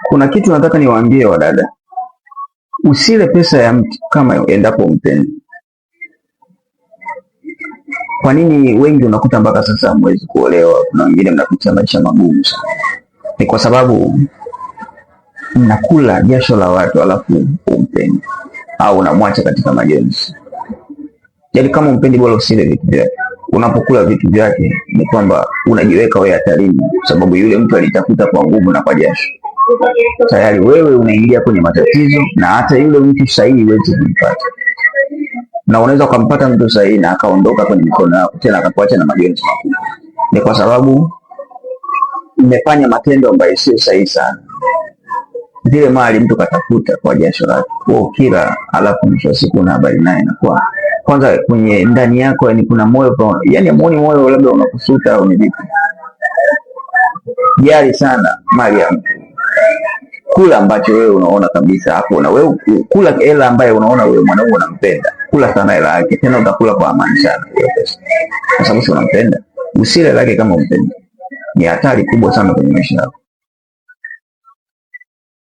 Kuna kitu nataka niwaambie wadada, usile pesa ya mtu kama endapo umpendi. Kwa nini wengi unakuta mpaka sasa hamwezi kuolewa? Kuna wengine mnapitia maisha magumu sana, ni kwa sababu mnakula jasho la watu alafu umpendi, au unamwacha katika majonzi. Yaani kama umpendi, bora usile vitu vyake. Unapokula vitu vyake ni kwamba unajiweka wewe hatarini, sababu yule mtu alitafuta kwa nguvu na kwa jasho. Tayari wewe unaingia kwenye matatizo, na hata yule mtu sahihi huwezi kumpata. Na unaweza kumpata mtu sahihi na akaondoka kwenye mikono yako, tena akakuacha na majonzi makubwa. Ni kwa sababu umefanya matendo ambayo sio sahihi sana. Zile mali mtu katafuta kwa jasho lake, kwa kila, alafu mwisho wa siku una habari naye, na kwa kwanza kwenye ndani yako yani kuna moyo, yani muone moyo labda unakusuta au ni vipi. Jali sana mali ya mtu. Kula ambacho wewe unaona kabisa hapo, na wewe kula hela ambayo unaona wewe mwanaume unampenda. Kula sana hela yake, tena utakula kwa amani sana hiyo pesa, kwa sababu unampenda. Usile lake kama umpenda, ni hatari kubwa sana kwenye maisha yako.